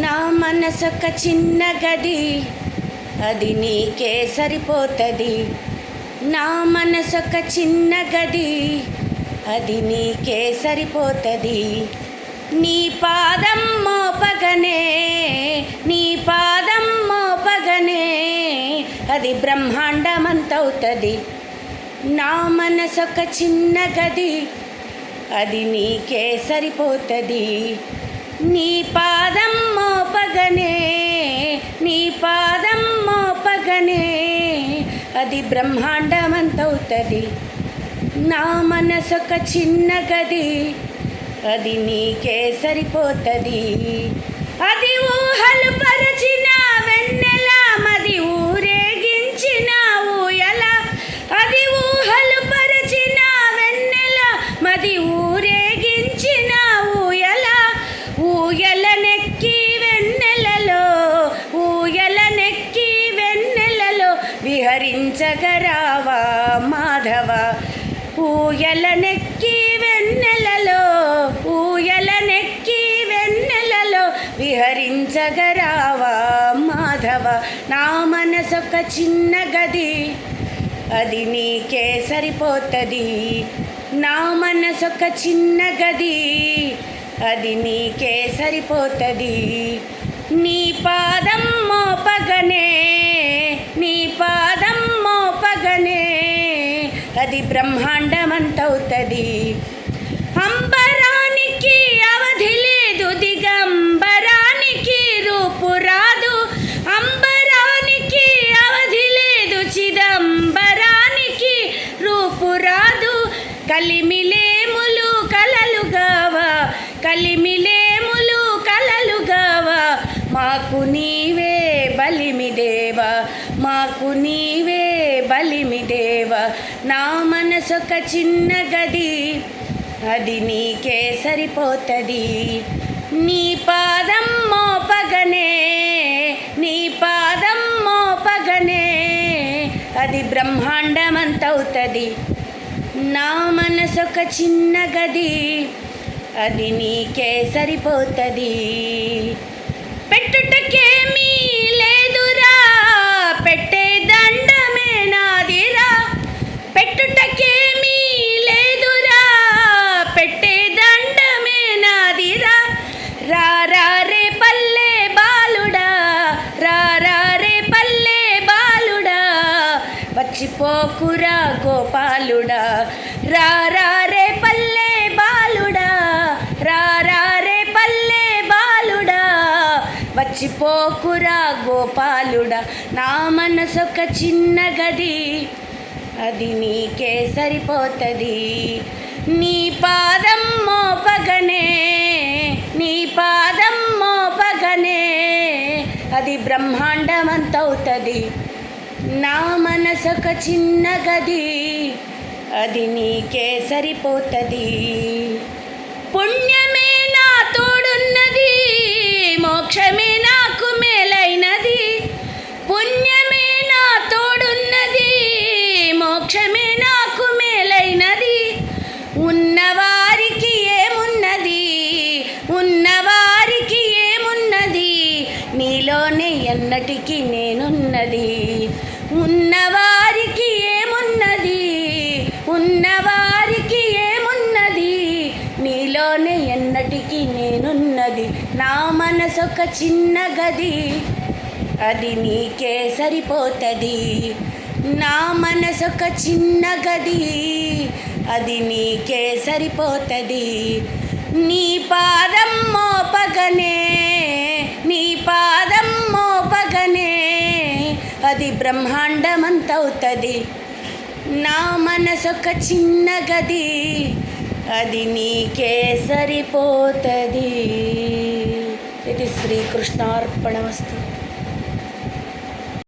నా మనసొక చిన్న గది, అది నీకే సరిపోతది. నా మనసొక చిన్న గది, అది నీకే సరిపోతది. నీ పాదం మోపగనే, నీ పాదం మోపగనే, అది బ్రహ్మాండమంతవుతది. నా మనసొక చిన్న గది, అది నీకే సరిపోతది. నీ పాదం మోపగనే, నీ పాదం మోపగనే, అది బ్రహ్మాండమంతవుతది. నా మనసొక చిన్న గది, అది నీకే సరిపోతది. అది ఊహలు పరచిన వెన్నెల, మది ఊరేగించిన ఊయల. అది ఊహలు పరచిన వెన్నెల, మది ఊరేగించిన ఊయల. ఊయలనెక్కి వెన్నెలలో, ఊయలనెక్కి వెన్నెలలో విహరించగరావా మాధవ. ఊయలనెక్కి వెన్నెలలో, ఊయలనెక్కి వెన్నెలలో విహరించగరావా మాధవ. నా మనసొక చిన్న గది, అది నీకే సరిపోతది. నా మనసొక చిన్న గది, అది నీకే సరిపోతది. నీ పాదం మోపగనే, నీ పాదం మోపగనే, అది బ్రహ్మాండమంతవుతది. అంబరానికి అవధి లేదు, దిగంబరానికి రూపు రాదు. అంబరానికి అవధి లేదు, చిదంబరానికి రూపు రాదు. కలిమిలేములు కలలుగావా, కలిమిలేములు కలలుగావా, మాకు నీవే బలిమిదేవా, మాకు నీవే బలిమిదేవా. నా మనసొక చిన్న గది, అది నీకే సరిపోతది. నీ పాదం మోపగనే, నీ పాదం మోపగనే, అది బ్రహ్మాండమంతవుతది. నా మనసొక చిన్న గది, అది నీకే సరిపోతది. పెట్టుటకేమీ లేదురా, పెట్టే దండమే నాదిరా. పెట్టుటకేమీ లేదురా, పెట్టే దండమే నాదిరా. రారా రే పల్లె బాలుడా, రారా రే పల్లె బాలుడా, వచ్చిపోకురా గోపాలుడా. రారా రే పల్లె బాలుడా, రారా రే పల్లె బాలుడా, వచ్చిపోకురా గోపాలుడా. నా మనసొక చిన్న గది, అది నీకే సరిపోతది. నీ పాదం మోపగనే, నీ పాదం మోపగనే, అది బ్రహ్మాండమంతవుతది. నా మనసొక చిన్న గది, అది నీకే సరిపోతది. పుణ్యమే నా తోడున్నది, మోక్షమే నాకు మేలైనది. పుణ్యమే నా తోడున్నది, మోక్షమే నాకు మేలైనది. ఉన్నవారికి ఏమున్నది, ఉన్నవారికి ఏమున్నది, నీలోనే ఎన్నటికీ నేనున్నది. ఉన్నవారికి ఏమున్నది, ఉన్నవారికి ఏమున్నది, నీలోనే ఎన్నటికీ నేనున్నది. నా మనసొక చిన్న గది, అది నీకే సరిపోతది. నా మనసొక చిన్న గది, అది నీకే సరిపోతది. నీ పాదం మోపగనే, నీ పాదం మోపగనే, అది బ్రహ్మాండమంతవుతది. నా మనసొక చిన్న గది, అది నీకే సరిపోతది. ఇది శ్రీకృష్ణార్పణమస్తు.